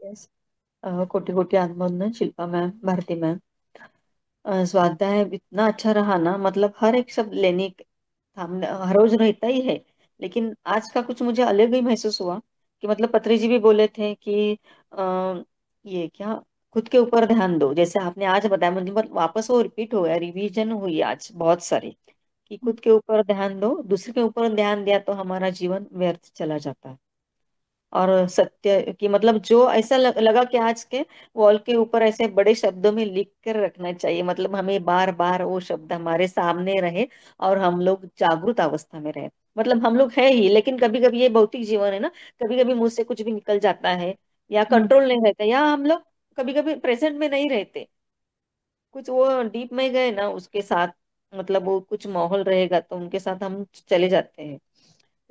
Yes. कोटि कोटि अभिनंदन शिल्पा मैम, भारती मैम। स्वाध्याय इतना अच्छा रहा ना, मतलब हर एक शब्द लेने हमने हर रोज रहता ही है। लेकिन आज का कुछ मुझे अलग ही महसूस हुआ कि मतलब पत्री जी भी बोले थे कि ये क्या, खुद के ऊपर ध्यान दो, जैसे आपने आज बताया, मतलब वापस वो रिपीट हो गया, रिवीजन हुई आज बहुत सारी, कि खुद के ऊपर ध्यान दो, दूसरे के ऊपर ध्यान दिया तो हमारा जीवन व्यर्थ चला जाता है। और सत्य की मतलब जो ऐसा लगा कि आज के वॉल के ऊपर ऐसे बड़े शब्दों में लिख कर रखना चाहिए, मतलब हमें बार बार वो शब्द हमारे सामने रहे और हम लोग जागरूक अवस्था में रहे। मतलब हम लोग है ही, लेकिन कभी कभी ये भौतिक जीवन है ना, कभी कभी मुंह से कुछ भी निकल जाता है, या हम्म। कंट्रोल नहीं रहता, या हम लोग कभी कभी प्रेजेंट में नहीं रहते, कुछ वो डीप में गए ना उसके साथ, मतलब वो कुछ माहौल रहेगा तो उनके साथ हम चले जाते हैं।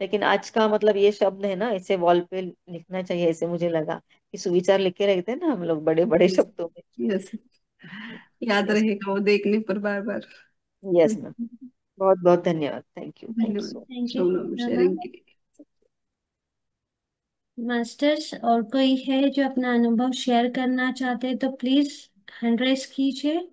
लेकिन आज का मतलब ये शब्द है ना, ऐसे वॉल पे लिखना चाहिए, ऐसे मुझे लगा कि सुविचार लिख के रखते हैं ना हम लोग बड़े बड़े यस। शब्दों में। यस। याद यस। रहेगा वो देखने पर बार बार। Yes ma'am. बहुत बहुत धन्यवाद, थैंक यू धन्यवाद so thank you Shobhana Shilpa sharing ma'am. के लिए। मास्टर्स और कोई है जो अपना अनुभव शेयर करना चाहते हैं तो प्लीज हैंड राइज कीजिए।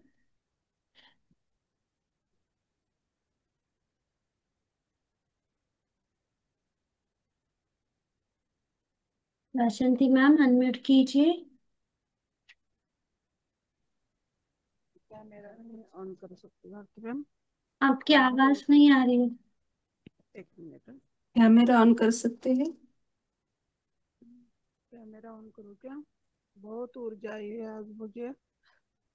वासंती मैम अनम्यूट कीजिए। क्या मेरा ऑन कर सकती हूँ आपकी मैम? आपकी बहुत आवाज नहीं आ रही है। एक मिनट। कैमरा ऑन कर सकते हैं। कैमरा ऑन करूँ क्या? बहुत ऊर्जा आई है आज मुझे,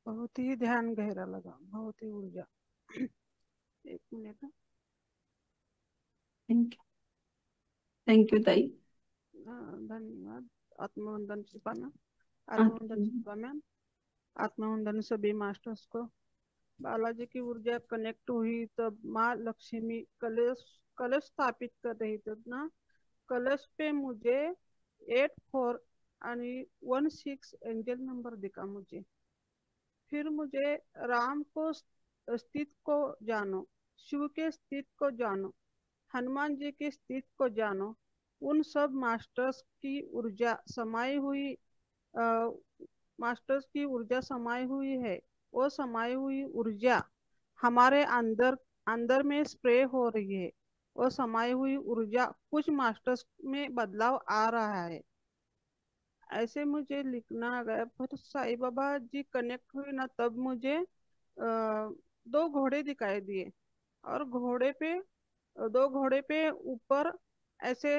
बहुत ही ध्यान गहरा लगा, बहुत ही ऊर्जा। एक मिनट। थैंक यू ताई। धन्यवाद। आत्मवंदन शिल्पा मैम। आत्मवंदन आपकी। शिल्पा मैम। आत्मवंदन सभी मास्टर्स को। बालाजी की ऊर्जा कनेक्ट हुई तब माँ लक्ष्मी कलश कलश स्थापित कर रही थी ना। कलश पे मुझे 84 आणि 16 एंजल नंबर दिखा मुझे। फिर मुझे राम को स्थित को जानो, शिव के स्थित को जानो, हनुमान जी के स्थित को जानो। उन सब मास्टर्स की ऊर्जा समाई हुई, अ, मास्टर्स की ऊर्जा समाई हुई है। वो समाई हुई ऊर्जा हमारे अंदर अंदर में स्प्रे हो रही है। वो समाई हुई ऊर्जा कुछ मास्टर्स में बदलाव आ रहा है, ऐसे मुझे लिखना आ गया। पर साईं बाबा जी कनेक्ट हुई ना तब मुझे दो घोड़े दिखाई दिए। और घोड़े पे, दो घोड़े पे ऊपर ऐसे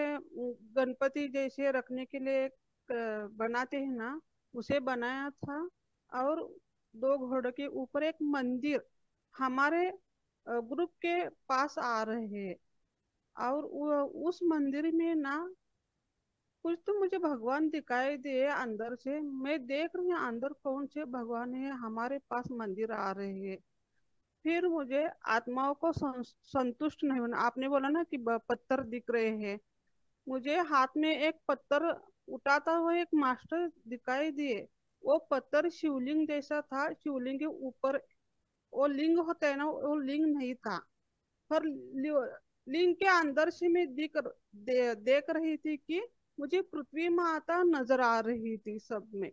गणपति जैसे रखने के लिए एक बनाते हैं ना, उसे बनाया था। और दो घोड़े के ऊपर एक मंदिर हमारे ग्रुप के पास आ रहे हैं। और उस मंदिर में ना कुछ तो मुझे भगवान दिखाई दे अंदर से। मैं देख रही हूँ अंदर कौन से भगवान है हमारे पास मंदिर आ रहे हैं। फिर मुझे आत्माओं को संतुष्ट नहीं होना। आपने बोला ना कि पत्थर दिख रहे हैं, मुझे हाथ में एक पत्थर उठाता हुआ एक मास्टर दिखाई दिए। वो पत्थर शिवलिंग जैसा था, शिवलिंग के ऊपर वो लिंग होता है ना, वो लिंग नहीं था। पर लिंग के अंदर से मैं देख रही थी कि मुझे पृथ्वी माता नजर आ रही थी सब में।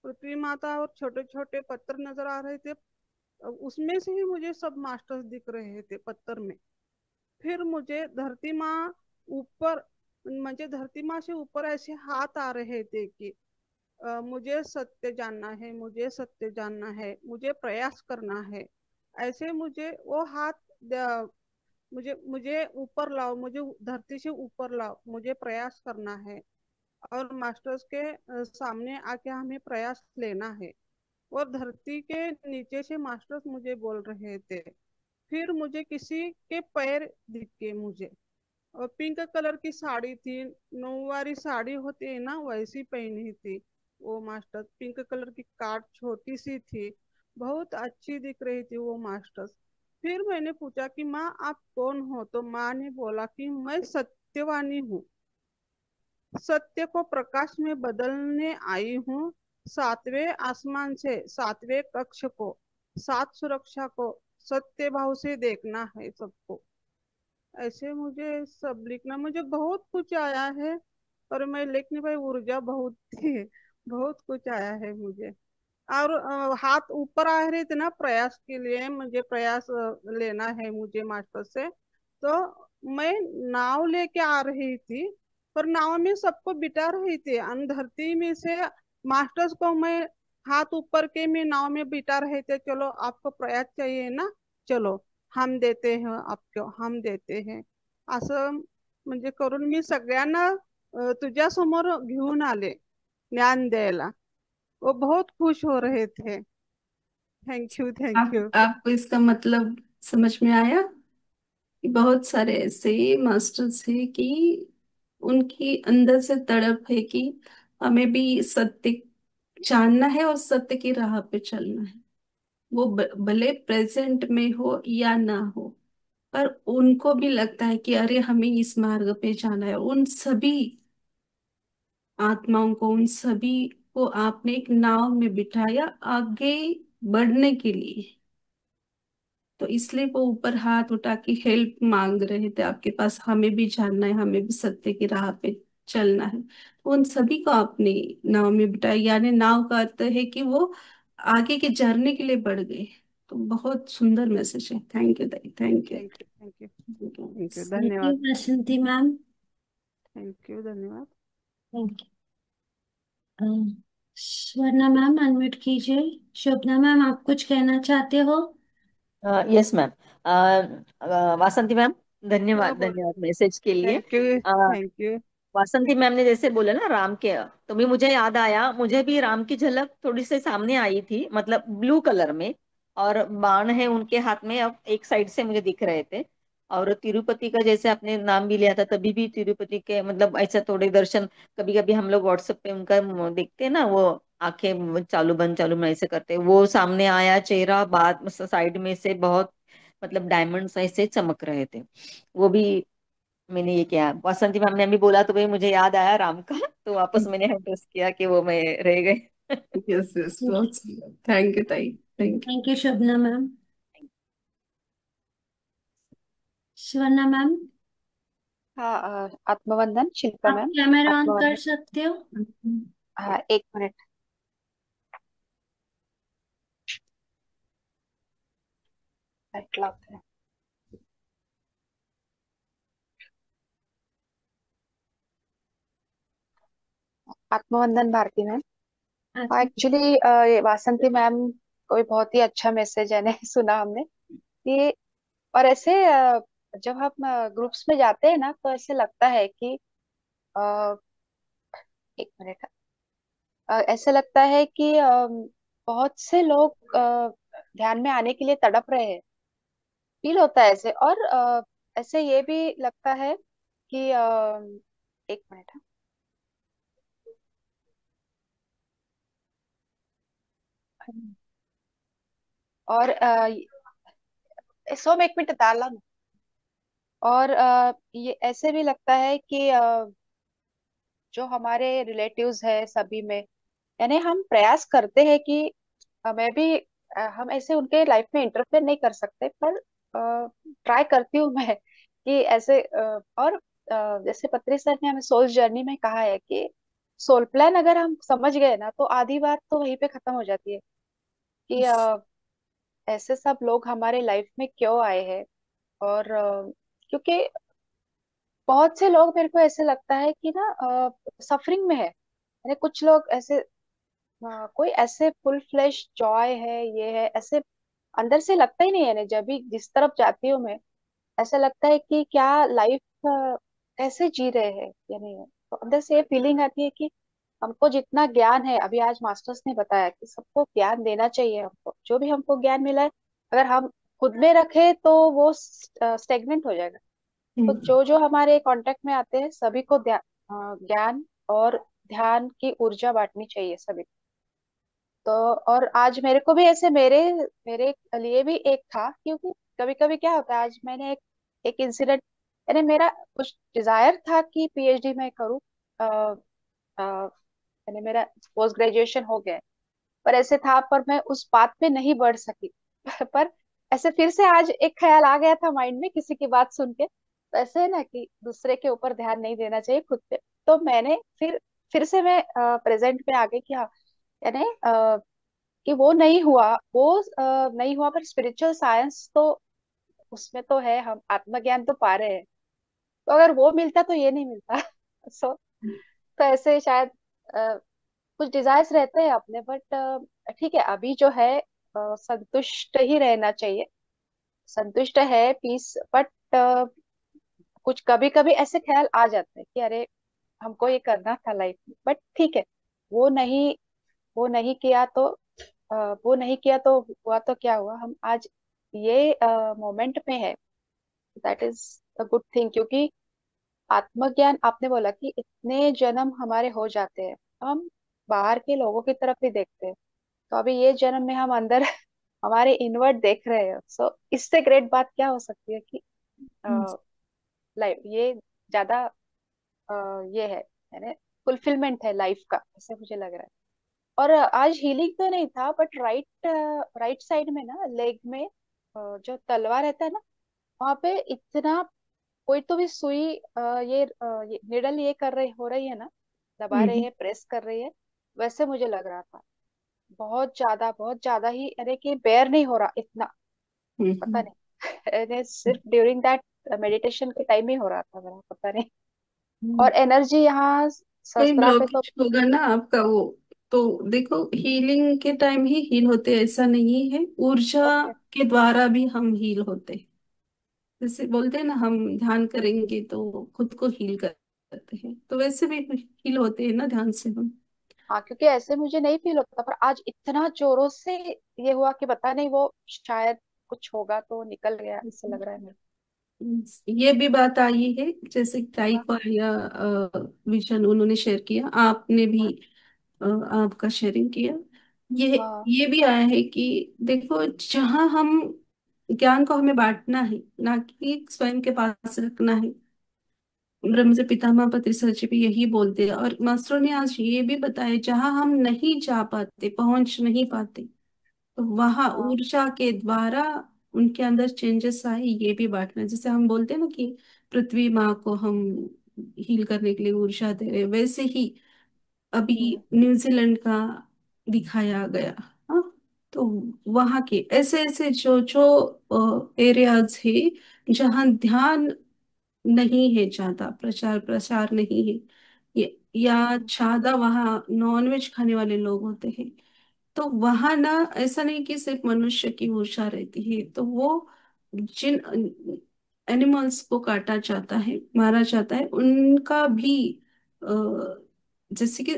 पृथ्वी माता और छोटे छोटे पत्थर नजर आ रहे थे। उसमें से ही मुझे सब मास्टर्स दिख रहे थे पत्थर में। फिर मुझे धरती माँ ऊपर, मुझे धरती माँ से ऊपर ऐसे हाथ आ रहे थे कि मुझे सत्य जानना है, मुझे सत्य जानना है, मुझे प्रयास करना है। ऐसे मुझे वो हाथ मुझे मुझे ऊपर लाओ, मुझे धरती से ऊपर लाओ, मुझे प्रयास करना है। और मास्टर्स के सामने आके हमें प्रयास लेना है। और धरती के नीचे से मास्टर्स मुझे बोल रहे थे। फिर मुझे किसी के पैर दिखे मुझे, और पिंक कलर की साड़ी थी, नौवारी साड़ी होती है ना वैसी पहनी थी। वो मास्टर पिंक कलर की काट छोटी सी थी, बहुत अच्छी दिख रही थी वो मास्टर। फिर मैंने पूछा कि माँ आप कौन हो? तो माँ ने बोला कि मैं सत्यवानी हूँ, सत्य को प्रकाश में बदलने आई हूँ। सातवें आसमान से सातवें कक्ष को, सात सुरक्षा को सत्य भाव से देखना है सबको। ऐसे मुझे सब लिखना, मुझे बहुत कुछ आया है पर मैं लिख नहीं पाई, ऊर्जा बहुत थी। बहुत कुछ आया है मुझे। और हाथ ऊपर आ रहे थे ना प्रयास के लिए, मुझे प्रयास लेना है मुझे मास्टर से। तो मैं नाव लेके आ रही थी, पर नाव में सबको बिठा रही थी धरती में से। मास्टर्स को मैं हाथ ऊपर के मैं नाव में बिठा रहे थे, चलो आपको प्रयास चाहिए ना, चलो हम देते हैं आपको, हम देते हैं असं म्हणजे करून मी सगळ्यांना तुझ्या समोर घेऊन आले ज्ञान द्यायला। वो बहुत खुश हो रहे थे। Thank you, thank you. आपको इसका मतलब समझ में आया कि बहुत सारे ऐसे मास्टर्स हैं कि उनकी अंदर से तड़प है कि हमें भी सत्य जानना है और सत्य की राह पे चलना है। वो भले प्रेजेंट में हो या ना हो, पर उनको भी लगता है कि अरे हमें इस मार्ग पे जाना है। उन सभी आत्माओं को, उन सभी को आपने एक नाव में बिठाया आगे बढ़ने के लिए। तो इसलिए वो ऊपर हाथ उठा के हेल्प मांग रहे थे आपके पास, हमें भी जानना है, हमें भी सत्य की राह पे चलना है। तो उन सभी को आपने नाव में बिठाया, यानी नाव का अर्थ है कि वो आगे के जर्नी के लिए बढ़ गए। तो बहुत सुंदर मैसेज है। Thank you Dai, thank you. Thank you, thank you, thank you, thank you धन्यवाद। बसंती मैम। थैंक यू, धन्यवाद। Thank you. Swarna ma'am unmute कीजिए। शोभना मैम आप कुछ कहना चाहते हो? Yes ma'am. वासंती मैम, धन्यवाद बोल। धन्यवाद मैसेज के लिए। Thank you, a, thank you. Vasanti ma'am ने जैसे बोला ना राम के, तो भी मुझे याद आया, मुझे भी राम की झलक थोड़ी सी सामने आई थी, मतलब ब्लू कलर में। और बाण है उनके हाथ में, अब एक साइड से मुझे दिख रहे थे। और तिरुपति का जैसे आपने नाम भी लिया था, तभी भी तिरुपति के मतलब ऐसा थोड़े दर्शन, कभी कभी हम लोग व्हाट्सएप पे उनका देखते हैं ना, वो आंखें चालू बंद ऐसे करते हैं, वो सामने आया चेहरा, बाद साइड में से बहुत मतलब डायमंड्स ऐसे चमक रहे थे। वो भी मैंने ये किया, बसंती मैम ने भी बोला तो भाई मुझे याद आया राम का, तो वापस मैंने एड्रेस किया कि वो मैं रह गई। यस यस, बहुत सुंदर। थैंक यू ताई, thank thank you Shobhana ma'am. Swarna ma'am हाँ, आत्मवंदन शिल्पा आप मैम। कैमरा ऑन कर आत्मवंदन। सकते हो? यू। हाँ, 1 मिनट। नेट लॉक है। आत्मवंदन भारती मैम। हाँ, आप- एक्चुअली ये वासंती मैम को भी बहुत ही अच्छा मैसेज है ने सुना हमने कि, और ऐसे जब हम ग्रुप्स में जाते हैं ना, तो ऐसे लगता है कि 1 मिनट, ऐसे लगता है कि बहुत से लोग ध्यान में आने के लिए तड़प रहे हैं। फील होता है ऐसे, और ऐसे ये भी लगता है कि 1 मिनट। और सोम 1 मिनट डाला ना। और ये ऐसे भी लगता है कि जो हमारे रिलेटिव्स है सभी में, यानी हम प्रयास करते हैं कि मैं भी हम ऐसे उनके लाइफ में इंटरफेयर नहीं कर सकते, पर ट्राई करती हूँ मैं कि ऐसे और जैसे पत्री सर ने हमें सोल जर्नी में कहा है कि सोल प्लान अगर हम समझ गए ना, तो आधी बात तो वहीं पे खत्म हो जाती है कि ऐसे सब लोग हमारे लाइफ में क्यों आए हैं। और क्योंकि बहुत से लोग, मेरे को ऐसे लगता है कि ना सफरिंग में है, यानी कुछ लोग ऐसे कोई ऐसे फुल फ्लेश जॉय है, ये है ऐसे अंदर से लगता ही नहीं है ना, जब भी जिस तरफ जाती हूँ मैं, ऐसा लगता है कि क्या लाइफ कैसे जी रहे हैं या नहीं है। तो अंदर से ये फीलिंग आती है कि हमको जितना ज्ञान है, अभी आज मास्टर्स ने बताया कि सबको ज्ञान देना चाहिए, हमको जो भी हमको ज्ञान मिला है अगर हम खुद में रखे तो वो स्टेगनेंट हो जाएगा। तो जो जो हमारे कांटेक्ट में आते हैं सभी को ज्ञान और ध्यान की ऊर्जा बांटनी चाहिए सभी को। तो और आज मेरे को भी ऐसे मेरे मेरे लिए भी एक था, क्योंकि कभी कभी क्या होता है, आज मैंने एक इंसिडेंट, यानी मेरा कुछ डिजायर था कि पीएचडी में करूँ, यानी मेरा पोस्ट ग्रेजुएशन हो गया है, पर ऐसे था, पर मैं उस बात पे नहीं बढ़ सकी। पर ऐसे फिर से आज एक ख्याल आ गया था माइंड में किसी की बात सुन के, तो ऐसे है ना कि दूसरे के ऊपर ध्यान नहीं देना चाहिए, खुद पे। तो मैंने फिर फिर से मैं प्रेजेंट में आ गई कि हाँ, यानी कि वो नहीं हुआ, वो नहीं हुआ, पर स्पिरिचुअल साइंस तो उसमें तो है, हम आत्मज्ञान तो पा रहे हैं। तो अगर वो मिलता तो ये नहीं मिलता। सो तो ऐसे शायद कुछ डिजायर्स रहते हैं अपने, बट ठीक है, अभी जो है संतुष्ट ही रहना चाहिए। संतुष्ट है, पीस, बट कुछ कभी कभी ऐसे ख्याल आ जाते हैं कि अरे हमको ये करना था लाइफ में, बट ठीक है, वो नहीं वो नहीं किया तो वो नहीं किया तो हुआ तो क्या हुआ, हम आज ये मोमेंट में है। That is a good thing, क्योंकि आत्मज्ञान आपने बोला कि इतने जन्म हमारे हो जाते हैं, हम बाहर के लोगों की तरफ भी देखते हैं, तो अभी ये जन्म में हम अंदर हमारे इनवर्ट देख रहे हैं। सो इससे ग्रेट बात क्या हो सकती है कि लाइफ ये ज्यादा ये है, यानी फुलफिलमेंट है लाइफ का, ऐसे मुझे लग रहा है। और आज हीलिंग तो नहीं था, बट राइट साइड में ना, लेग में जो तलवा रहता है ना, वहां पे इतना कोई तो भी सुई ये निडल ये कर रही हो रही है ना, दबा रही हम्म है, प्रेस कर रही है, वैसे मुझे लग रहा था। बहुत ज्यादा ही, अरे कि बेयर नहीं हो रहा इतना, पता हम्म। नहीं। अरे सिर्फ ड्यूरिंग दैट मेडिटेशन के टाइम ही हो रहा था मेरा, पता नहीं। हम्म। और एनर्जी यहाँ कहीं शस्त्रा पे तो ब्लॉकेज होगा ना आपका वो, तो देखो हीलिंग के टाइम ही हील होते हैं, ऐसा नहीं है, ऊर्जा ओके। के द्वारा भी हम हील होते हैं। जैसे बोलते हैं ना, हम ध्यान करेंगे तो खुद को हील करते हैं, तो वैसे भी हील होते हैं ना ध्यान से हम। हाँ, क्योंकि ऐसे मुझे नहीं फील होता, पर आज इतना जोरों से ये हुआ कि पता नहीं, वो शायद कुछ होगा तो निकल गया, ऐसा लग रहा है मेरे ये भी बात आई है, जैसे को। टाई हाँ। को या विजन उन्होंने शेयर किया, आपने भी आपका शेयरिंग किया। ये हाँ। ये भी आया है कि देखो, जहाँ हम ज्ञान को हमें बांटना है, ना कि स्वयं के पास रखना है। ब्रह्म से पितामह पत्री सच भी यही बोलते हैं, और मास्टरों ने आज ये भी बताया, जहाँ हम नहीं जा पाते, पहुंच नहीं पाते, तो वहां हाँ। ऊर्जा के द्वारा उनके अंदर चेंजेस आए, ये भी बांटना। जैसे हम बोलते हैं ना कि पृथ्वी माँ को हम हील करने के लिए ऊर्जा दे रहे हैं, वैसे ही अभी हम्म। न्यूजीलैंड का दिखाया गया। हाँ, तो वहां के ऐसे ऐसे जो जो एरियाज है, जहाँ ध्यान नहीं है, ज्यादा प्रचार प्रसार नहीं है, या हम्म। ज्यादा वहाँ नॉनवेज खाने वाले लोग होते हैं, तो वहां ना ऐसा नहीं कि सिर्फ मनुष्य की ऊर्जा रहती है, तो वो जिन एनिमल्स को काटा जाता है, मारा जाता है, उनका भी जैसे कि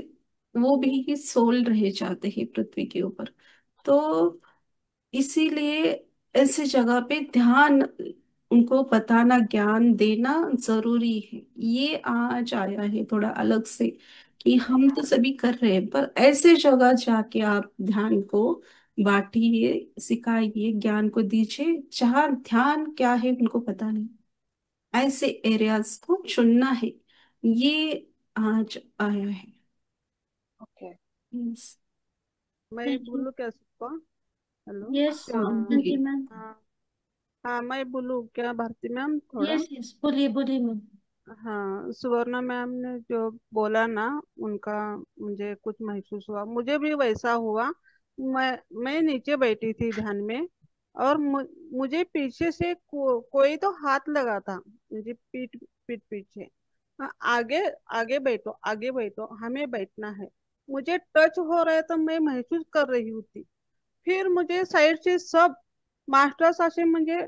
वो भी सोल रह जाते हैं पृथ्वी के ऊपर। तो इसीलिए ऐसी जगह पे ध्यान, उनको बताना, ज्ञान देना जरूरी है। ये आज आया है थोड़ा अलग से, कि हम तो सभी कर रहे हैं, पर ऐसे जगह जाके आप ध्यान को बांटिए, सिखाइए, ज्ञान को दीजिए, जहाँ ध्यान क्या है उनको पता नहीं, ऐसे एरियाज को चुनना है। ये आज आया है। ओके। Yes. मैं थैंक यू। बोलूँ क्या सबको? हेलो। यस क्या? हाँ, शांति बोलिए। मैम। हाँ। हाँ, मैं बोलूँ क्या भारती मैम थोड़ा? यस यस, बोलिए बोलिए मैम। हाँ, सुवर्णा मैम ने जो बोला ना, उनका मुझे कुछ महसूस हुआ, मुझे भी वैसा हुआ। मैं नीचे बैठी थी ध्यान में, और मुझे पीछे से कोई तो हाथ लगा था मुझे, पीठ पीठ पीछे। हाँ, आगे आगे बैठो, आगे बैठो, हमें बैठना है। मुझे टच हो रहा है तो मैं महसूस कर रही थी। फिर मुझे साईड से सब मास्टर्स असे म्हणजे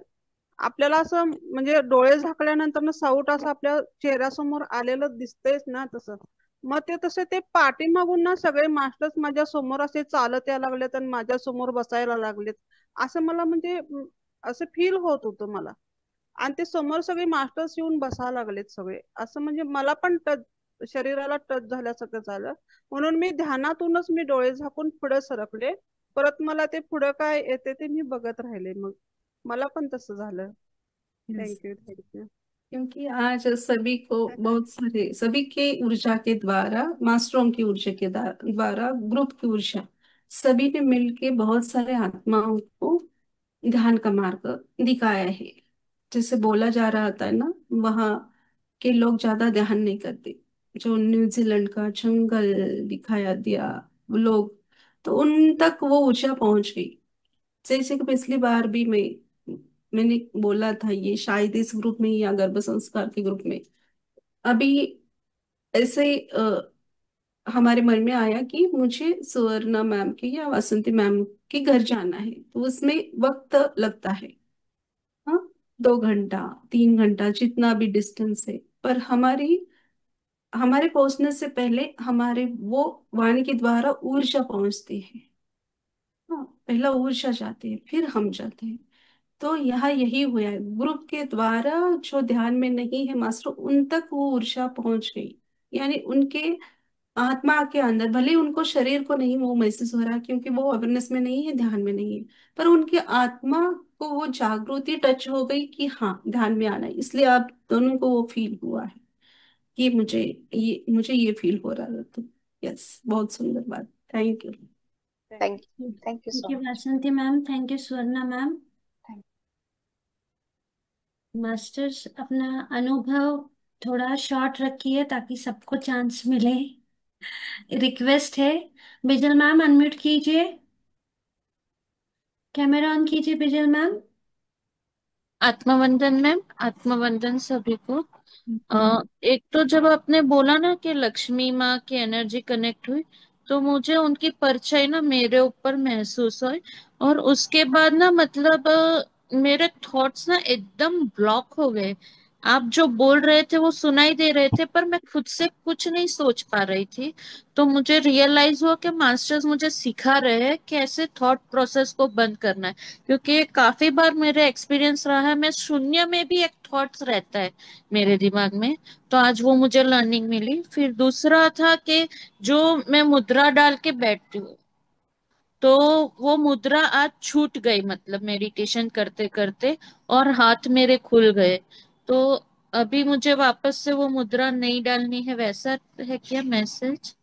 आपल्याला असं म्हणजे डोळे झाकल्यानंतर ना साऊट असं आपल्या चेहऱ्यासमोर आलेलं दिसतंयच ना तसं. मग ते तसे ते पाठीमागून ना सगळे मास्टर्स माझ्या समोर असे चालत यायला लागलेत आणि माझ्या समोर बसायला लागलेत. असं मला म्हणजे असं फील होत होतं मला. आणि ते समोर सगळे मास्टर्स येऊन बसायला लागलेत सगळे, असं म्हणजे मला पण टच, शरीराला टच झाल्यासारखं झालं. म्हणून मी ध्यानातूनच मी डोळे झाकून पुढे सरकले. परत मला ते पुढं काय येते ते मी बघत राहिले. मग मला पण तसं झालं. Yes. Thank you, thank you. क्योंकि आज सभी को बहुत सारे, सभी के ऊर्जा के द्वारा, मास्टरों की ऊर्जा के द्वारा, ग्रुप की ऊर्जा, सभी ने मिलके बहुत सारे आत्माओं को ध्यान का मार्ग दिखाया है। जैसे बोला जा रहा था ना, वहाँ के लोग ज्यादा ध्यान नहीं करते, जो न्यूजीलैंड का जंगल दिखाया दिया वो लोग, तो उन तक वो ऊर्जा पहुंच गई। जैसे कि पिछली बार भी मैंने बोला था, ये शायद इस ग्रुप में या गर्भ संस्कार के ग्रुप में अभी ऐसे हमारे मन में आया कि मुझे सुवर्णा मैम के या वासंती मैम के घर जाना है, तो उसमें वक्त लगता है। हाँ, 2 घंटा 3 घंटा जितना भी डिस्टेंस है, पर हमारे पहुंचने से पहले हमारे वो वाणी के द्वारा ऊर्जा पहुंचती है। हाँ, पहला ऊर्जा जाती है फिर हम जाते हैं। तो यहाँ यही हुआ है, ग्रुप के द्वारा जो ध्यान में नहीं है मास्टर उन तक वो ऊर्जा पहुंच गई। यानी उनके आत्मा के अंदर, भले ही उनको शरीर को नहीं वो महसूस हो रहा क्योंकि वो अवेयरनेस में नहीं है, ध्यान में नहीं है, पर उनकी आत्मा को वो जागृति टच हो गई कि हाँ ध्यान में आना है। इसलिए आप दोनों को वो फील हुआ है कि मुझे ये फील हो रहा था। तो यस, बहुत सुंदर बात। Thank you. Thank thank you thank so you much. Vasanti ma'am, thank you Swarna ma'am. Thank masters अपना अनुभव थोड़ा शॉर्ट रखिए ताकि सबको चांस मिले। रिक्वेस्ट है। बिजल मैम अनम्यूट कीजिए, कैमरा ऑन कीजिए बिजल मैम। आत्मवंदन मैम, आत्मवंदन सभी को। एक तो जब आपने बोला ना कि लक्ष्मी माँ की एनर्जी कनेक्ट हुई, तो मुझे उनकी परछाई ना मेरे ऊपर महसूस हुई। और उसके बाद ना मतलब मेरे थॉट्स ना एकदम ब्लॉक हो गए। आप जो बोल रहे थे वो सुनाई दे रहे थे, पर मैं खुद से कुछ नहीं सोच पा रही थी। तो मुझे रियलाइज हुआ कि मास्टर्स मुझे सिखा रहे हैं कैसे थॉट प्रोसेस को बंद करना है। क्योंकि काफी बार मेरे एक्सपीरियंस रहा है, मैं शून्य में भी एक थॉट्स रहता है मेरे दिमाग में। तो आज वो मुझे लर्निंग मिली। फिर दूसरा था कि जो मैं मुद्रा डाल के बैठती हूँ, तो वो मुद्रा आज छूट गई, मतलब मेडिटेशन करते करते, और हाथ मेरे खुल गए। तो अभी मुझे वापस से वो मुद्रा नहीं डालनी है, वैसा है क्या मैसेज?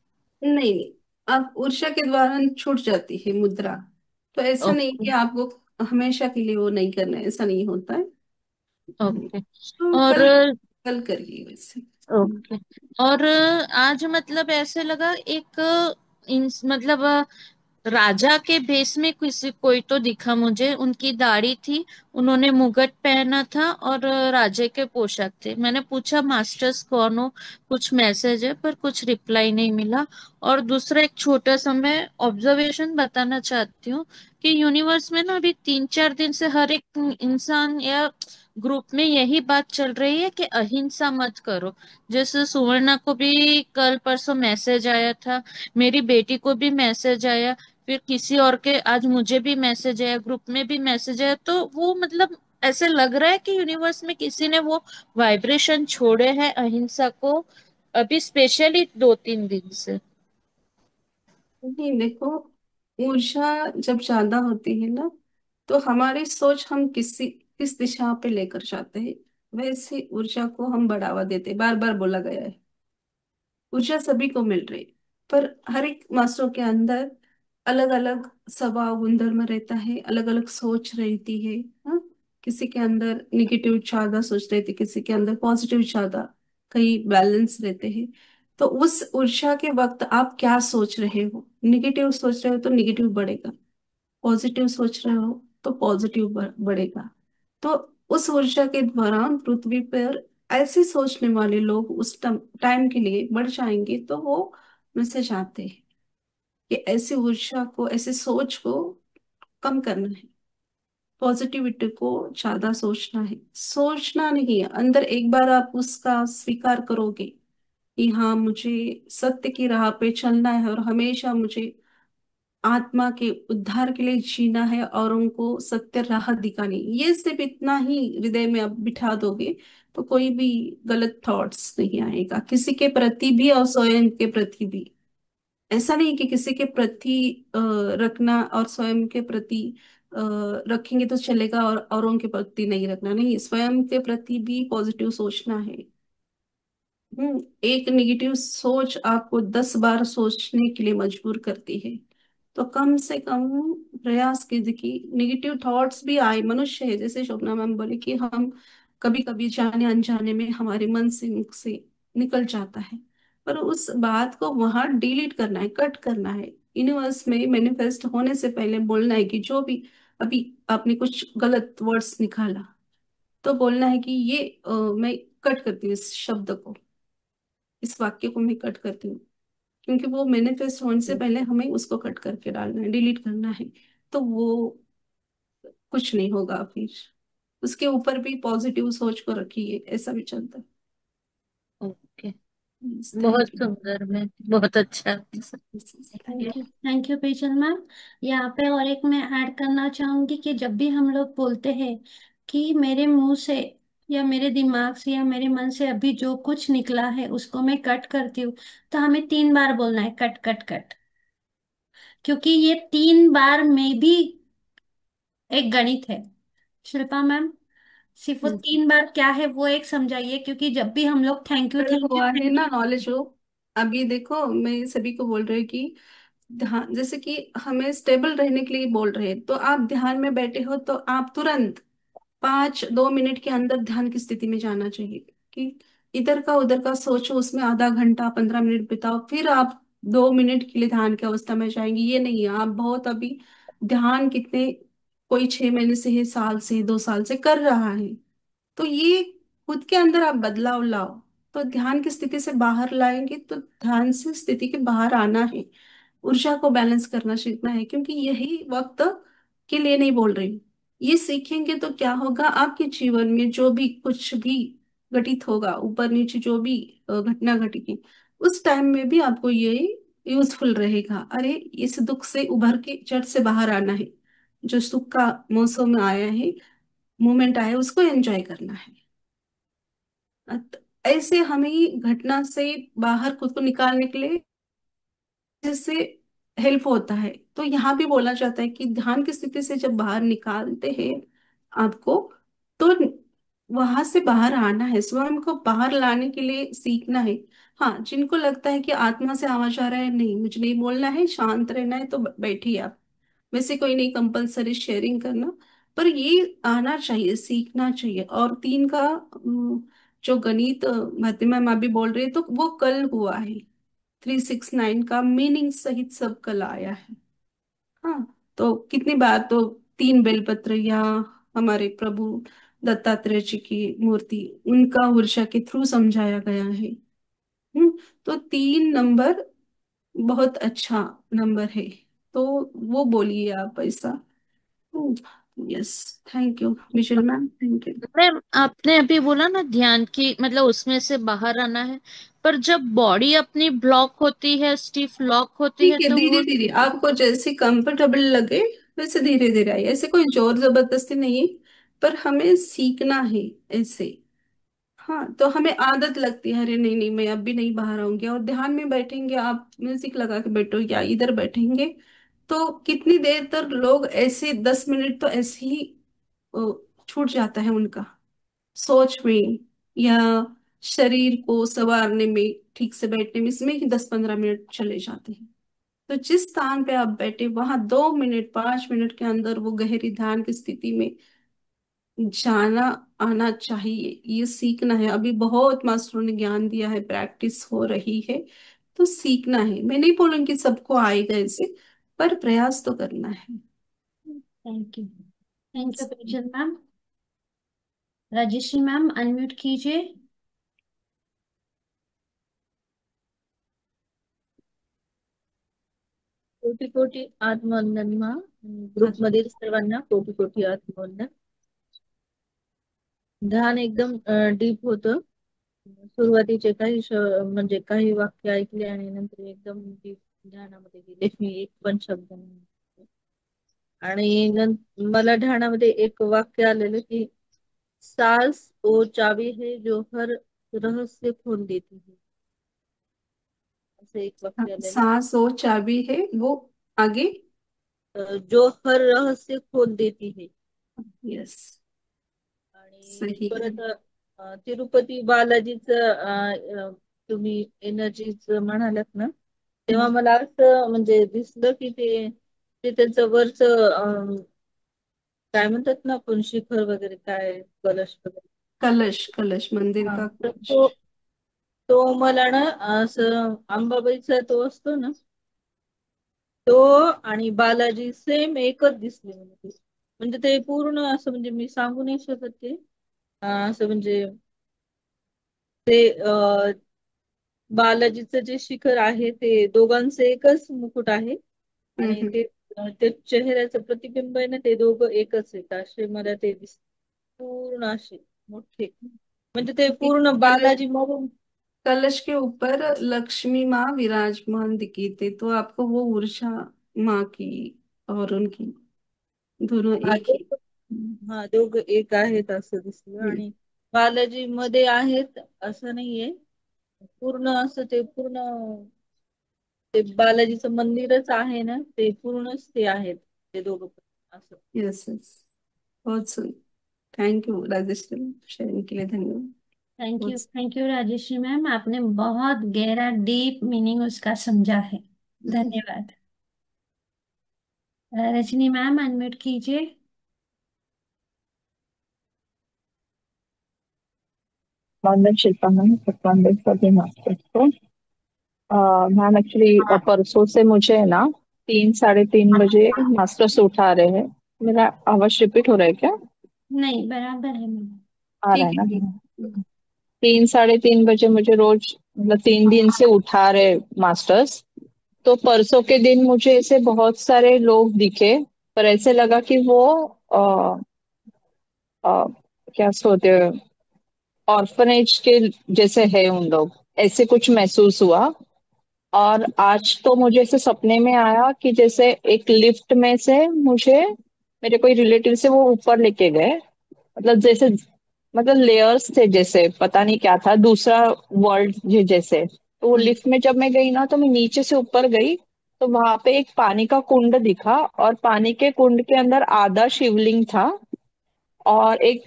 नहीं नहीं, आप ऊर्जा के द्वारा छूट जाती है मुद्रा। तो ऐसा नहीं ओके। कि आपको हमेशा के लिए वो नहीं करना है, ऐसा नहीं होता है। ओके। तो और कल कल करिए वैसे। ओके। और आज मतलब ऐसे लगा एक मतलब राजा के भेष में किसी कोई तो दिखा मुझे। उनकी दाढ़ी थी, उन्होंने मुगट पहना था और राजे के पोशाक थे। मैंने पूछा मास्टर्स कौन हो, कुछ मैसेज है, पर कुछ रिप्लाई नहीं मिला। और दूसरा एक छोटा सा मैं ऑब्जर्वेशन बताना चाहती हूँ कि यूनिवर्स में ना अभी 3-4 दिन से हर एक इंसान या ग्रुप में यही बात चल रही है कि अहिंसा मत करो। जैसे सुवर्णा को भी कल परसों मैसेज आया था, मेरी बेटी को भी मैसेज आया, फिर किसी और के आज मुझे भी मैसेज आया, ग्रुप में भी मैसेज आया। तो वो मतलब ऐसे लग रहा है कि यूनिवर्स में किसी ने वो वाइब्रेशन छोड़े हैं अहिंसा को, अभी स्पेशली 2-3 दिन से। नहीं देखो, ऊर्जा जब ज्यादा होती है ना, तो हमारी सोच हम किस दिशा पे लेकर जाते हैं, वैसे ऊर्जा को हम बढ़ावा देते हैं। बार बार बोला गया है, ऊर्जा सभी को मिल रही है, पर हर एक मास्टर के अंदर अलग अलग स्वभाव गुणधर्म रहता है, अलग अलग सोच रहती है। हाँ, किसी के अंदर निगेटिव ज्यादा सोच रहती है, किसी के अंदर पॉजिटिव ज्यादा, कई बैलेंस रहते हैं। तो उस ऊर्जा के वक्त आप क्या सोच रहे हो? निगेटिव सोच रहे हो तो निगेटिव बढ़ेगा, पॉजिटिव सोच रहे हो तो पॉजिटिव बढ़ेगा। तो उस ऊर्जा के दौरान पृथ्वी पर ऐसे सोचने वाले लोग उस टाइम के लिए बढ़ जाएंगे। तो वो मैसेज आते हैं कि ऐसी ऊर्जा को, ऐसी सोच को कम करना है, पॉजिटिविटी को ज्यादा सोचना है। सोचना नहीं है, अंदर एक बार आप उसका स्वीकार करोगे कि हाँ मुझे सत्य की राह पे चलना है और हमेशा मुझे आत्मा के उद्धार के लिए जीना है और उनको सत्य राह दिखानी, ये सिर्फ इतना ही हृदय में आप बिठा दोगे, तो कोई भी गलत थॉट्स नहीं आएगा किसी के प्रति भी और स्वयं के प्रति भी। ऐसा नहीं कि किसी के प्रति रखना और स्वयं के प्रति रखेंगे तो चलेगा और औरों के प्रति नहीं रखना, नहीं, स्वयं के प्रति भी पॉजिटिव सोचना है। एक नेगेटिव सोच आपको 10 बार सोचने के लिए मजबूर करती है। तो कम से कम प्रयास कीजिए कि नेगेटिव थॉट्स भी आए, मनुष्य है, जैसे शोभना मैम बोले कि हम कभी कभी जाने अनजाने में हमारे मन से मुख से निकल जाता है। पर उस बात को वहां डिलीट करना है, कट करना है। यूनिवर्स में मैनिफेस्ट होने से पहले बोलना है कि जो भी अभी आपने कुछ गलत वर्ड्स निकाला, तो बोलना है कि ये मैं कट करती हूँ, इस शब्द को, इस वाक्य को मैं कट करती हूँ। क्योंकि वो मैनिफेस्ट होने से पहले हमें उसको कट करके डालना है, डिलीट करना है। तो वो कुछ नहीं होगा फिर। उसके ऊपर भी पॉजिटिव सोच को रखिए, ऐसा भी चलता है। ओके। थैंक बहुत यू। सुंदर में, बहुत अच्छा। Thank you, thank you special ma'am. यहाँ पे और एक मैं ऐड करना चाहूंगी कि जब भी हम लोग बोलते हैं कि मेरे मुंह से या मेरे दिमाग से या मेरे मन से अभी जो कुछ निकला है उसको मैं कट करती हूँ, तो हमें 3 बार बोलना है, कट कट कट। क्योंकि ये 3 बार में भी एक गणित है। शिल्पा मैम, सिर्फ वो 3 बार क्या है वो एक समझाइए, क्योंकि जब भी हम लोग थैंक यू कल थैंक यू हुआ है थैंक ना यू। नॉलेज हो। अभी देखो मैं सभी को बोल रही हूँ कि ध्यान, जैसे कि हमें स्टेबल रहने के लिए बोल रहे हैं, तो आप ध्यान में बैठे हो तो आप तुरंत 2 मिनट के अंदर ध्यान की स्थिति में जाना चाहिए। कि इधर का उधर का सोचो, उसमें आधा घंटा 15 मिनट बिताओ, फिर आप 2 मिनट के लिए ध्यान की अवस्था में जाएंगे। ये नहीं है आप बहुत अभी ध्यान कितने, कोई 6 महीने से है, साल से, 2 साल से कर रहा है, तो ये खुद के अंदर आप बदलाव लाओ। तो ध्यान की स्थिति से बाहर लाएंगे तो ध्यान से स्थिति के बाहर आना है, ऊर्जा को बैलेंस करना सीखना है। क्योंकि यही वक्त के लिए नहीं बोल रही हूँ, ये सीखेंगे तो क्या होगा, आपके जीवन में जो भी कुछ भी घटित होगा, ऊपर नीचे जो भी घटना घटेगी, उस टाइम में भी आपको ये यूजफुल रहेगा। अरे इस दुख से उभर के झट से बाहर आना है, जो सुख का मौसम आया है, मोमेंट आया है, उसको एंजॉय करना है। तो ऐसे हमें घटना से बाहर खुद को निकालने के लिए जिससे हेल्प होता है। तो यहाँ भी बोला जाता है कि ध्यान की स्थिति से जब बाहर निकालते हैं आपको, तो वहां से बाहर आना है, स्वयं को बाहर लाने के लिए सीखना है। हाँ, जिनको लगता है कि आत्मा से आवाज आ रहा है, नहीं मुझे नहीं बोलना है, शांत रहना है, तो बैठिए आप। वैसे कोई नहीं कंपलसरी शेयरिंग करना, पर ये आना चाहिए, सीखना चाहिए। और 3 का जो गणित भक्ति मैम अभी बोल रही है, तो वो कल हुआ है। 369 का मीनिंग सहित सब कल आया है। हाँ, तो कितनी बार तो 3 बेलपत्र या हमारे प्रभु दत्तात्रेय जी की मूर्ति, उनका ऊर्जा के थ्रू समझाया गया है। हम्म, तो 3 नंबर बहुत अच्छा नंबर है, तो वो बोलिए आप ऐसा। Yes, thank you visual ma'am, thank you. Ma'am आपने अभी बोला ना ध्यान की मतलब उसमें से बाहर आना है, पर जब बॉडी अपनी ब्लॉक होती है, स्टिफ लॉक होती है, ठीक है, तो धीरे वो धीरे आपको जैसे कंफर्टेबल लगे वैसे धीरे धीरे आइए, ऐसे कोई जोर जबरदस्ती नहीं है, पर हमें सीखना है ऐसे। हाँ, तो हमें आदत लगती है, अरे नहीं नहीं मैं अब भी नहीं बाहर आऊंगी, और ध्यान में बैठेंगे, आप म्यूजिक लगा के बैठो या इधर बैठेंगे, तो कितनी देर तक लोग ऐसे 10 मिनट तो ऐसे ही अ, छूट जाता है उनका, सोच में या शरीर को संवारने में, ठीक से बैठने में, इसमें ही 10-15 मिनट चले जाते हैं। तो जिस स्थान पे आप बैठे वहां 2 मिनट 5 मिनट के अंदर वो गहरी ध्यान की स्थिति में जाना आना चाहिए। ये सीखना है, अभी बहुत मास्टरों ने ज्ञान दिया है, प्रैक्टिस हो रही है, तो सीखना है। मैं नहीं बोलूंगी सबको आएगा ऐसे, पर प्रयास तो करना है। Thank you special ma'am. Rajeshree ma'am unmute कीजिए। कोटी कोटी आत्मवंदन मा हाँ ग्रुप मधील सर्वांना कोटी कोटी आत्मवंदन। ध्यान एकदम डीप होतं. सुरुवातीचे म्हणजे काही वाक्य ऐकले आणि नंतर एकदम डीप ध्यानामध्ये गेले मी, एक पण शब्द नाही. आणि मला ध्यानामध्ये एक वाक्य आलेलं की सास वो चाबी है जो हर रहस्य खोल देती है, असं एक वाक्य आलेलं. सांस वो चाबी है, वो आगे। जो हर रहस्य खोल देती है. यस, आणि सही है। परत तिरुपती बालाजीचं तुम्ही एनर्जीच म्हणालात ना, तेव्हा मला असं म्हणजे दिसलं की ते ते त्यांचं वरचं काय म्हणतात ना आपण, शिखर वगैरे काय, कलश वगैरे. कलश, कलश मंदिर हा, का तर कलश। तो तो मला ना असं अंबाबाईचा तो असतो ना, तो आणि बालाजी सेम एकच दिसले मला ते. म्हणजे ते पूर्ण असं, म्हणजे मी सांगू नाही शकत ते. असं म्हणजे ते बालाजीचं जे शिखर आहे ते दोघांचं एकच मुकुट आहे. आणि हम्म. ते चेहऱ्याचं प्रतिबिंब आहे ना, ते दोघं एकच आहेत असे मला ते दिसत. पूर्ण असे मोठे, म्हणजे ते एक पूर्ण कलश, बालाजी मधून. कलश के ऊपर लक्ष्मी माँ विराजमान दिखी थी, तो आपको वो ऊर्जा माँ की और उनकी दोनों हा एक ही। हा दोघं एक आहेत असं दिसलं. हम्म। आणि बालाजी मध्ये आहेत असं नाहीये. पूर्ण असं ते पूर्ण ते बालाजीचं मंदिरच आहे ना, ते पूर्णच ते आहेत ते दोघं पण असं. यस यस, बहुत सुंदर। थैंक यू राजेश्री, शेयरिंग के लिए धन्यवाद। बहुत थैंक यू राजेश्री मैम, आपने बहुत गहरा डीप मीनिंग उसका समझा है। धन्यवाद। रजनी मैम अनम्यूट कीजिए। वंदन शिल्पा मैम, वंदन सभी मास्टर्स को। मैम एक्चुअली परसों से मुझे है ना 3 साढ़े 3 बजे मास्टर्स उठा रहे हैं। मेरा आवाज रिपीट हो रहा है क्या? नहीं, बराबर है मैम। आ रहा ठीक है है, ठीक। ना? 3 साढ़े 3 बजे मुझे रोज, मतलब 3 दिन से उठा रहे मास्टर्स। तो परसों के दिन मुझे ऐसे बहुत सारे लोग दिखे, पर ऐसे लगा कि वो आ, आ, क्या सोते ऑर्फनेज के जैसे है उन लोग, ऐसे कुछ महसूस हुआ। और आज तो मुझे ऐसे सपने में आया कि जैसे एक लिफ्ट में से मुझे मेरे कोई रिलेटिव से वो ऊपर लेके गए, मतलब जैसे, मतलब लेयर्स थे, जैसे पता नहीं क्या था, दूसरा वर्ल्ड जैसे। तो वो लिफ्ट में जब मैं गई ना, तो मैं नीचे से ऊपर गई, तो वहां पे एक पानी का कुंड दिखा, और पानी के कुंड के अंदर आधा शिवलिंग था, और एक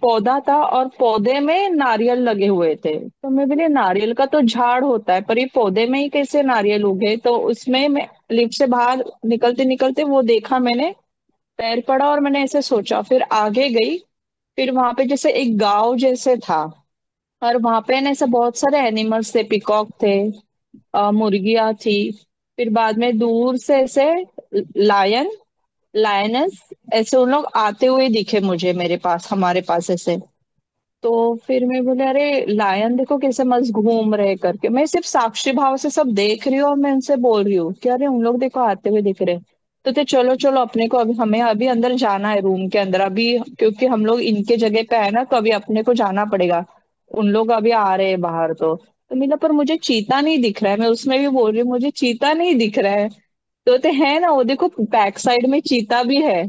पौधा था, और पौधे में नारियल लगे हुए थे। तो मैं बोले नारियल का तो झाड़ होता है, पर ये पौधे में ही कैसे नारियल उगे? तो उसमें मैं लिफ्ट से बाहर निकलते निकलते वो देखा मैंने, पैर पड़ा, और मैंने ऐसे सोचा, फिर आगे गई। फिर वहां पे जैसे एक गांव जैसे था, और वहां पे ना ऐसे बहुत सारे एनिमल्स थे, पिकॉक थे, मुर्गियां थी। फिर बाद में दूर से ऐसे लायन, लायनस, ऐसे उन लोग आते हुए दिखे मुझे, मेरे पास, हमारे पास ऐसे। तो फिर मैं बोले अरे लायन देखो कैसे मस्त घूम रहे करके, मैं सिर्फ साक्षी भाव से सब देख रही हूँ, और मैं उनसे बोल रही हूँ कि अरे उन लोग देखो आते हुए दिख रहे हैं। तो चलो चलो अपने को, अभी हमें अभी अंदर जाना है, रूम के अंदर अभी, क्योंकि हम लोग इनके जगह पे है ना, तो अभी अपने को जाना पड़ेगा। उन लोग अभी आ रहे हैं बाहर। तो मिला, पर मुझे चीता नहीं दिख रहा है। मैं उसमें भी बोल रही हूँ मुझे चीता नहीं दिख रहा है। तो है ना, वो देखो बैक साइड में चीता भी है।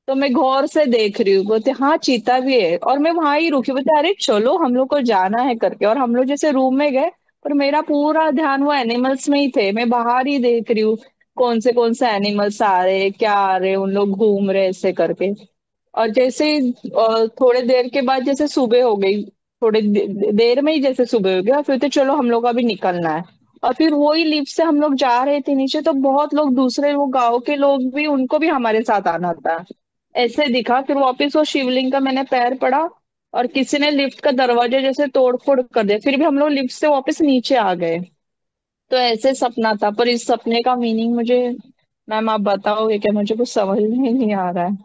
तो मैं गौर से देख रही हूँ, बोलते हाँ चीता भी है, और मैं वहां ही रुकी, बोलते अरे चलो हम लोग को जाना है करके, और हम लोग जैसे रूम में गए। पर मेरा पूरा ध्यान वो एनिमल्स में ही थे, मैं बाहर ही देख रही हूँ कौन से एनिमल्स आ रहे हैं, क्या आ रहे हैं, उन लोग घूम रहे ऐसे करके। और जैसे ही थोड़े देर के बाद जैसे सुबह हो गई, थोड़े देर में ही जैसे सुबह हो गया, फिर तो चलो हम लोग अभी निकलना है। और फिर वही लिफ्ट से हम लोग जा रहे थे नीचे, तो बहुत लोग दूसरे वो गांव के लोग भी, उनको भी हमारे साथ आना था, ऐसे दिखा। फिर वापस वो शिवलिंग का मैंने पैर पड़ा, और किसी ने लिफ्ट का दरवाजा जैसे तोड़ फोड़ कर दिया, फिर भी हम लोग लिफ्ट से वापस नीचे आ गए। तो ऐसे सपना था, पर इस सपने का मीनिंग मुझे, मैम आप बताओगे क्या? मुझे कुछ समझ में ही नहीं आ रहा है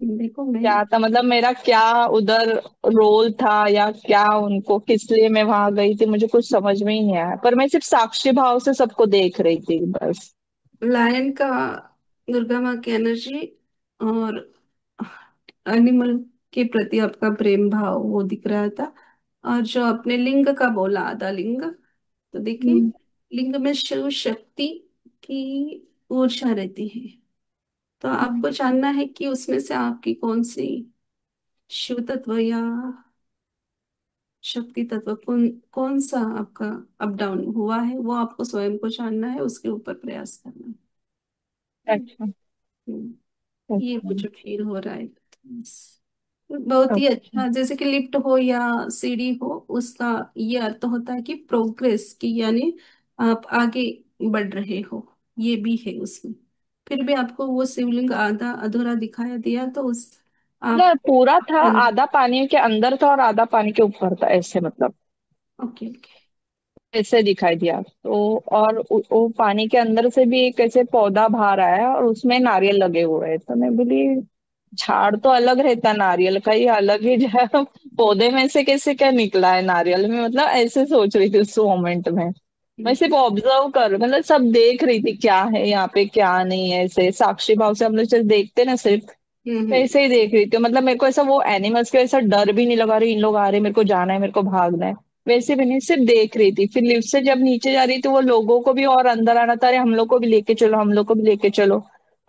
देखो मैं, क्या था, मतलब मेरा क्या उधर रोल था, या क्या उनको, किस लिए मैं वहां गई थी, मुझे कुछ समझ में ही नहीं आया। पर मैं सिर्फ साक्षी भाव से सबको देख रही थी बस। लायन का दुर्गा माँ की एनर्जी और एनिमल के प्रति आपका प्रेम भाव वो दिख रहा था। और जो आपने लिंग का बोला, आधा लिंग, तो देखिए हम्म। लिंग में शिव शक्ति की ऊर्जा रहती है। तो आपको जानना है कि उसमें से आपकी कौन सी शिव तत्व या शक्ति तत्व, कौन कौन सा आपका अप डाउन हुआ है, वो आपको स्वयं को जानना है, उसके ऊपर प्रयास करना है। अच्छा। हम्म, ये अच्छा। मुझे फील हो रहा है। बहुत ही ओके। अच्छा, जैसे कि लिफ्ट हो या सीढ़ी हो, उसका ये अर्थ होता है कि प्रोग्रेस की, यानी आप आगे बढ़ रहे हो, ये भी है उसमें। फिर भी आपको वो शिवलिंग आधा अधूरा दिखाया दिया, तो उस आप, मतलब पूरा था, आधा पानी के अंदर था और आधा पानी के ऊपर था, ऐसे मतलब। Okay okay. ऐसे दिखाई दिया तो। और वो पानी के अंदर से भी एक ऐसे पौधा बाहर आया और उसमें नारियल लगे हुए हैं। तो मैं बोली झाड़ तो अलग रहता, नारियल का ये अलग ही है। पौधे में से कैसे क्या निकला है नारियल में, मतलब ऐसे सोच रही थी उस मोमेंट में। मैं सिर्फ ऑब्जर्व कर, मतलब सब देख रही थी क्या है यहाँ पे क्या नहीं है, ऐसे साक्षी भाव से हम लोग जैसे देखते ना सिर्फ हम्म। वैसे ही देख रही थी। मतलब मेरे को ऐसा वो एनिमल्स के ऐसा डर भी नहीं लगा रही इन लोग आ रहे मेरे को जाना है मेरे को भागना है, वैसे भी नहीं, सिर्फ देख रही थी। फिर लिफ्ट से जब नीचे जा रही थी वो लोगों को भी और अंदर आना था, अरे हम लोग को भी लेके चलो हम लोग को भी लेके चलो।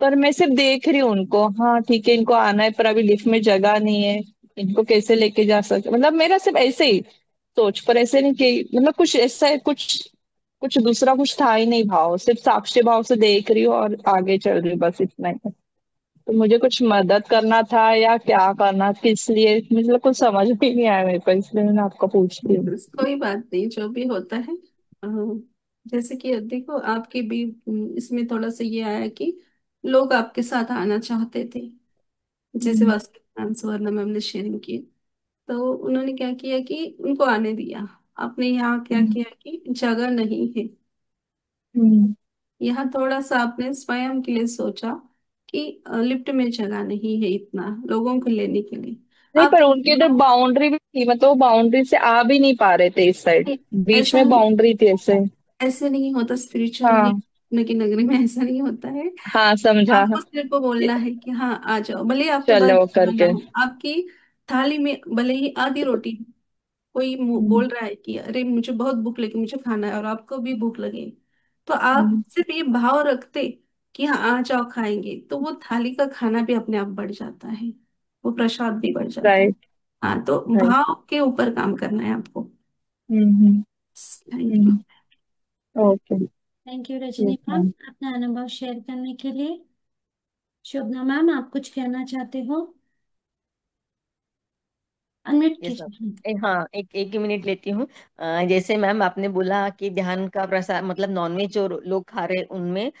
पर मैं सिर्फ देख रही हूँ उनको, हाँ ठीक है इनको आना है पर अभी लिफ्ट में जगह नहीं है, इनको कैसे लेके जा सकते, मतलब मेरा सिर्फ ऐसे ही सोच, पर ऐसे नहीं कि मतलब कुछ ऐसा कुछ कुछ दूसरा कुछ था ही नहीं भाव, सिर्फ साक्षी भाव से देख रही हूँ और आगे चल रही हूँ, बस इतना ही। तो मुझे कुछ मदद करना था या क्या करना, किस लिए, मतलब कुछ समझ में नहीं आया मेरे को, इसलिए मैंने आपको पूछ लिया। बस कोई बात नहीं, जो भी होता है। अ, जैसे कि देखो आपके भी इसमें थोड़ा सा ये आया कि लोग आपके साथ आना चाहते थे, जैसे हम्म। वास्तव सुवर्णा मैम ने शेयरिंग की। तो उन्होंने क्या किया कि उनको आने दिया। आपने यहाँ क्या हम्म। किया कि जगह नहीं है, हम्म। यहाँ थोड़ा सा आपने स्वयं के लिए सोचा कि लिफ्ट में जगह नहीं है इतना लोगों को लेने के लिए। नहीं आप पर उनकी इधर बाउंड्री भी थी, मतलब वो बाउंड्री से आ भी नहीं पा रहे थे इस साइड, बीच ऐसा में बाउंड्री थी ऐसे। ऐसे नहीं होता स्पिरिचुअल हाँ। की नगरी में, ऐसा नहीं होता है। हाँ समझा। आपको सिर्फ को बोलना है कि हाँ आ जाओ, भले ही आपके पास चलो खाना ना करके। हो, आपकी थाली में भले ही आधी रोटी हो, कोई हम्म। बोल रहा है कि अरे मुझे बहुत भूख लगी, मुझे खाना है, और आपको भी भूख लगे, तो आप हम्म। सिर्फ ये भाव रखते कि हाँ आ जाओ खाएंगे, तो वो थाली का खाना भी अपने आप बढ़ जाता है, वो प्रसाद भी बढ़ जाता है। राइट। हाँ, तो राइट। भाव के ऊपर काम करना है आपको। Hmm. Thank you. Hmm. Okay. Thank you Rajni ठीक मैम, है। अपना अनुभव शेयर करने के लिए। शोभना मैम, आप कुछ कहना चाहते हो? अनम्यूट ये सब कीजिए। हाँ, एक एक ही मिनट लेती हूँ। जैसे मैम आपने बोला कि ध्यान का प्रसार मतलब नॉनवेज जो लोग खा रहे उनमें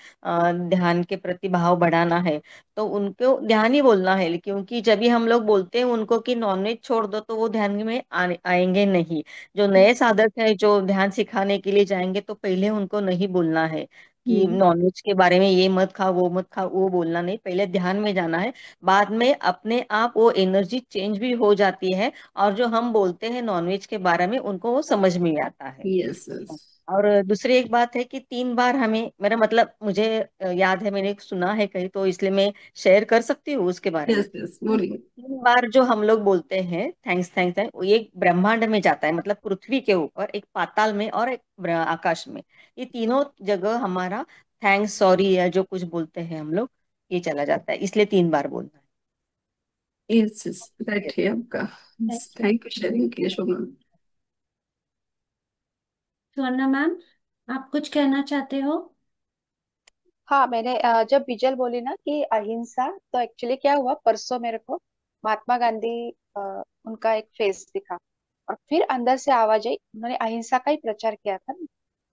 ध्यान के प्रति भाव बढ़ाना है, तो उनको ध्यान ही बोलना है, क्योंकि जब भी हम लोग बोलते हैं उनको कि नॉनवेज छोड़ दो तो वो ध्यान में आएंगे नहीं। जो नए साधक है जो ध्यान सिखाने के लिए जाएंगे तो पहले उनको नहीं बोलना है कि हम्म। नॉनवेज के बारे में ये मत खाओ वो मत खाओ, वो बोलना नहीं, पहले ध्यान में जाना है। बाद में अपने आप वो एनर्जी चेंज भी हो जाती है, और जो हम बोलते हैं नॉनवेज के बारे में उनको वो समझ में आता है। Yes yes. और दूसरी एक बात है कि 3 बार हमें, मेरा मतलब मुझे याद है मैंने सुना है कहीं, तो इसलिए मैं शेयर कर सकती हूँ उसके बारे में। यस यस, बोलिए। 3 बार जो हम लोग बोलते हैं थैंक्स थैंक्स थैंक्स, वो एक ब्रह्मांड में जाता है, मतलब पृथ्वी के ऊपर, एक पाताल में और एक आकाश में। ये तीनों जगह हमारा थैंक्स सॉरी या जो कुछ बोलते हैं हम लोग, ये चला जाता है, इसलिए 3 बार बोलना यस यस, राइट है। है आपका। Thank you. Thank you sharing के लिए शोभा। स्वर्णा मैम, आप कुछ कहना चाहते हो? हाँ, मैंने जब बिजल बोली ना कि अहिंसा, तो एक्चुअली क्या हुआ परसों मेरे को महात्मा गांधी उनका एक फेस दिखा, और फिर अंदर से आवाज आई, उन्होंने अहिंसा का ही प्रचार किया था ना।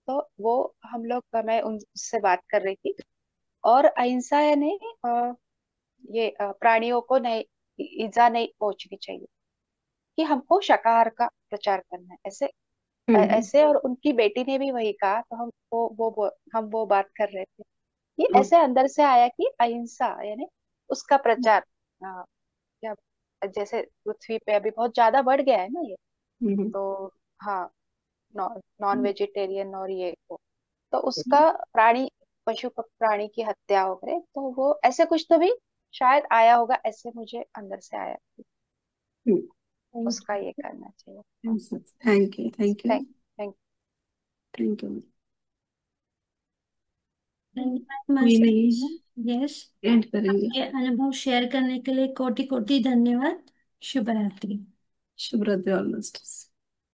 तो वो हम लोग मैं उनसे बात कर रही थी, और अहिंसा यानी ये प्राणियों को नहीं, ईजा नहीं पहुंचनी चाहिए, कि हमको शाकाहार का प्रचार करना है, ऐसे हम्म। ऐसे। और उनकी बेटी ने भी वही कहा, तो हम हम वो बात कर रहे थे। ये ओ, ऐसे अंदर से आया कि अहिंसा यानी उसका प्रचार, क्या, जैसे पृथ्वी पे अभी बहुत ज्यादा बढ़ गया है ना ये, हम्म। तो हाँ, नॉन वेजिटेरियन और ये तो उसका प्राणी, पशु प्राणी की हत्या वगैरह, तो वो ऐसे कुछ तो भी शायद आया होगा, ऐसे मुझे अंदर से आया कि उसका ये करना चाहिए। हाँ, thank you thank you. Thank thank thank you. धन्यवाद कोई नहीं है, यस, एंड करेंगे। आपके अनुभव शेयर करने के लिए कोटि कोटि धन्यवाद। शुभ रात्रि। शुभ रात्रि ऑलमोस्ट।